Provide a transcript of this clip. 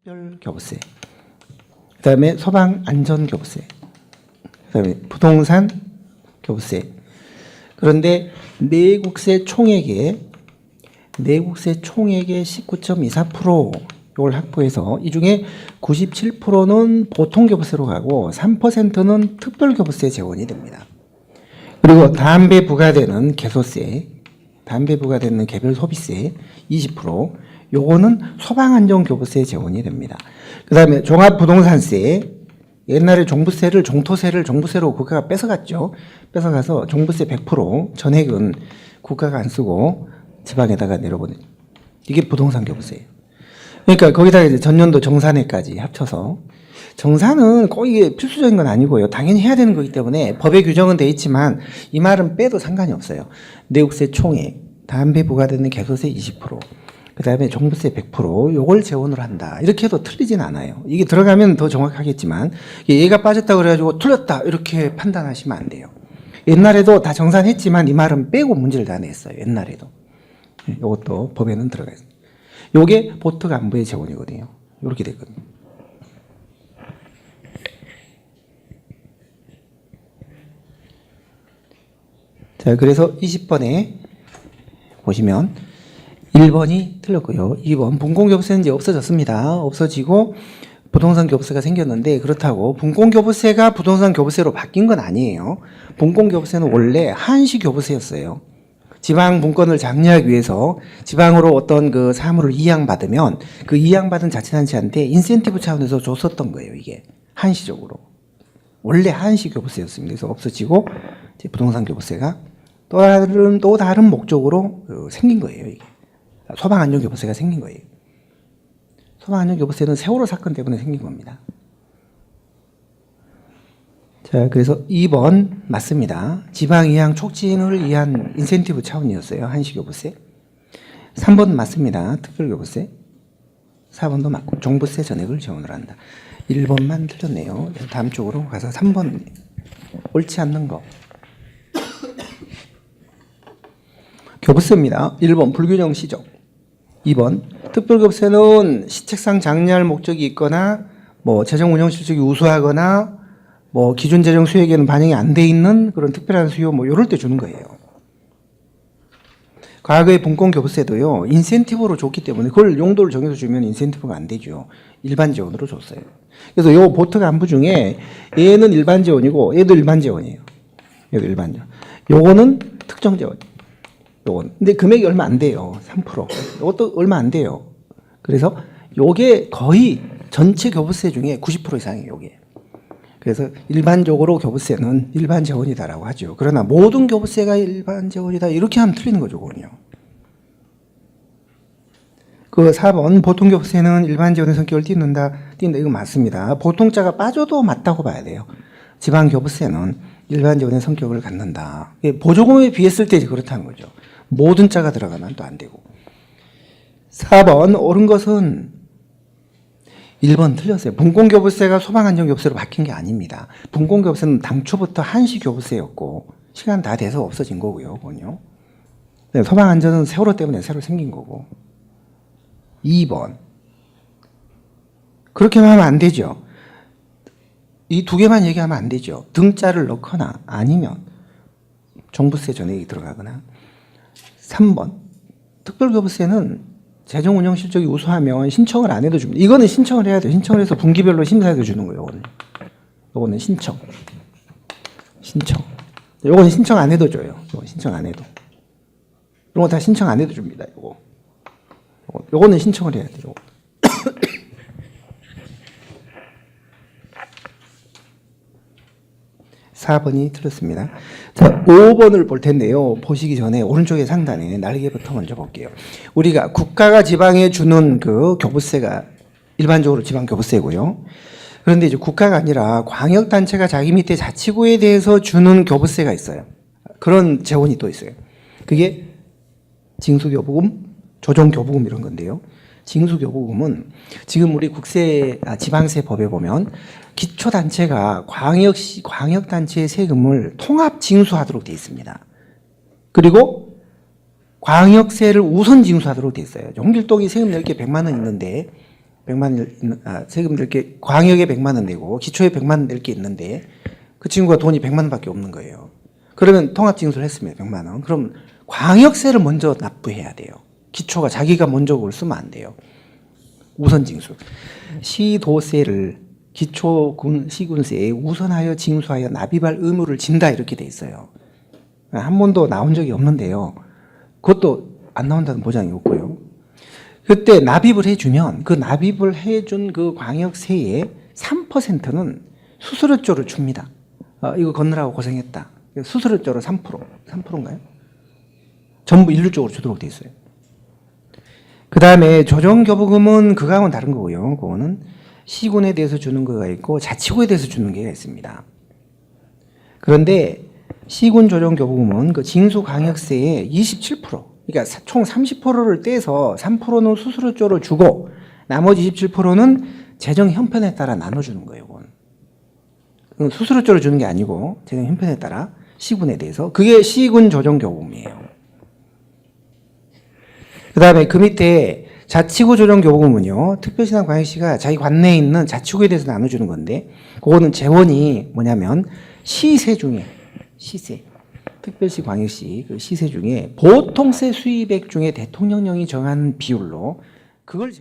특별교부세, 그 다음에 소방안전교부세, 그 다음에 부동산 교부세. 그런데 내국세 총액의 19.24% 이걸 확보해서 이 중에 97%는 보통교부세로 가고 3%는 특별교부세 재원이 됩니다. 그리고 담배 부과되는 개소세, 담배 부과되는 개별 소비세 20%, 요거는 소방안전교부세 재원이 됩니다. 그 다음에 종합부동산세, 옛날에 종부세를 종토세를 종부세로 국가가 뺏어갔죠. 뺏어가서 종부세 100% 전액은 국가가 안 쓰고 지방에다가 내려보내. 이게 부동산 교부세예요. 그러니까 거기다가 이제 전년도 정산회까지 합쳐서, 정산은 꼭 이게 필수적인 건 아니고요. 당연히 해야 되는 거기 때문에 법에 규정은 돼 있지만 이 말은 빼도 상관이 없어요. 내국세 총액, 담배 부과되는 개소세 20%, 그 다음에 종부세 100% 요걸 재원으로 한다. 이렇게 해도 틀리진 않아요. 이게 들어가면 더 정확하겠지만 얘가 빠졌다고 그래가지고 틀렸다 이렇게 판단하시면 안 돼요. 옛날에도 다 정산했지만 이 말은 빼고 문제를 다 냈어요. 옛날에도. 요것도 법에는 들어가 있어요. 요게 보특안부의 재원이거든요. 요렇게 됐거든요. 자, 그래서 20번에 보시면 1번이 틀렸고요. 2번 분공교부세는 이제 없어졌습니다. 없어지고 부동산 교부세가 생겼는데, 그렇다고 분공교부세가 부동산 교부세로 바뀐 건 아니에요. 분공교부세는 원래 한시 교부세였어요. 지방 분권을 장려하기 위해서 지방으로 어떤 그 사무를 이양받으면 그 이양받은 자치단체한테 인센티브 차원에서 줬었던 거예요. 이게 한시적으로. 원래 한시 교부세였습니다. 그래서 없어지고 이제 부동산 교부세가 또 다른 목적으로 생긴 거예요. 이게. 소방안전교부세가 생긴 거예요. 소방안전교부세는 세월호 사건 때문에 생긴 겁니다. 자, 그래서 2번 맞습니다. 지방 이양 촉진을 위한 인센티브 차원이었어요. 한시교부세. 3번 맞습니다. 특별교부세. 4번도 맞고 종부세 전액을 지원을 한다. 1번만 틀렸네요. 다음 쪽으로 가서 3번 옳지 않는 거. 교부세입니다. 1번 불균형 시정. 2번 특별교부세는 시책상 장려할 목적이 있거나 뭐 재정 운영 실적이 우수하거나 뭐 기준 재정 수익에는 반영이 안 돼 있는 그런 특별한 수요 뭐 이럴 때 주는 거예요. 과거의 분권교부세도요 인센티브로 줬기 때문에 그걸 용도를 정해서 주면 인센티브가 안 되죠. 일반 재원으로 줬어요. 그래서 요 보특안부 중에 얘는 일반 재원이고 얘도 일반 재원이에요. 얘도 일반 재원. 요거는 특정 재원. 요건. 근데 금액이 얼마 안 돼요. 3%. 이것도 얼마 안 돼요. 그래서 요게 거의 전체 교부세 중에 90% 이상이에요, 요게. 그래서 일반적으로 교부세는 일반 재원이다라고 하죠. 그러나 모든 교부세가 일반 재원이다 이렇게 하면 틀리는 거죠, 그거는요. 그 4번 보통 교부세는 일반 재원의 성격을 띈다. 이거 맞습니다. 보통자가 빠져도 맞다고 봐야 돼요. 지방 교부세는 일반 재원의 성격을 갖는다. 보조금에 비했을 때 그렇다는 거죠. 모든 자가 들어가면 또 안 되고. 4번 옳은 것은 1번 틀렸어요. 분공교부세가 소방안전교부세로 바뀐 게 아닙니다. 분공교부세는 당초부터 한시교부세였고 시간 다 돼서 없어진 거고요. 그건요. 소방안전은 세월호 때문에 새로 생긴 거고. 2번 그렇게만 하면 안 되죠. 이 두 개만 얘기하면 안 되죠. 등자를 넣거나 아니면 종부세 전액이 들어가거나. 3번 특별교부세는 재정 운영 실적이 우수하면 신청을 안 해도 줍니다. 이거는 신청을 해야 돼요. 신청을 해서 분기별로 심사해서 주는 거예요. 이거는 신청. 이거는 신청 안 해도 줘요. 이거 신청 안 해도. 이런 거 다 신청 안 해도 줍니다. 이거는 신청을 해야 돼요. 4번이 틀렸습니다. 자, 5번을 볼 텐데요. 보시기 전에 오른쪽에 상단에 날개부터 먼저 볼게요. 우리가 국가가 지방에 주는 그 교부세가 일반적으로 지방 교부세고요. 그런데 이제 국가가 아니라 광역단체가 자기 밑에 자치구에 대해서 주는 교부세가 있어요. 그런 재원이 또 있어요. 그게 징수교부금, 조정교부금 이런 건데요. 징수교부금은 지금 우리 지방세 법에 보면 기초단체가 광역단체의 세금을 통합 징수하도록 되어 있습니다. 그리고 광역세를 우선 징수하도록 되어 있어요. 홍길동이 세금 낼 게 100만 원 있는데 세금 낼 게 광역에 100만 원 내고 기초에 100만 원 낼 게 있는데 그 친구가 돈이 100만 원밖에 없는 거예요. 그러면 통합징수를 했습니다. 100만 원. 그럼 광역세를 먼저 납부해야 돼요. 기초가 자기가 먼저 그걸 쓰면 안 돼요. 우선징수. 시도세를 시군세에 우선하여 징수하여 납입할 의무를 진다 이렇게 돼 있어요. 한 번도 나온 적이 없는데요. 그것도 안 나온다는 보장이 없고요. 그때 납입을 해주면 그 납입을 해준 그 광역세의 3%는 수수료조를 줍니다. 이거 걷느라고 고생했다. 수수료조로 3%인가요? 전부 일률적으로 주도록 돼 있어요. 그 다음에 조정교부금은 그거하고는 다른 거고요. 그거는 시군에 대해서 주는 거가 있고 자치구에 대해서 주는 게 있습니다. 그런데 시군 조정교부금은 그 징수광역세의 27%, 그러니까 총 30%를 떼서 3%는 수수료조로 주고 나머지 27%는 재정 형편에 따라 나눠주는 거예요. 그건 수수료조로 주는 게 아니고 재정 형편에 따라 시군에 대해서 그게 시군 조정교부금이에요. 그 다음에 그 밑에 자치구 조정교부금은요, 특별시나 광역시가 자기 관내에 있는 자치구에 대해서 나눠주는 건데, 그거는 재원이 뭐냐면 시세 중에 특별시, 광역시 그 시세 중에 보통세 수입액 중에 대통령령이 정한 비율로 그걸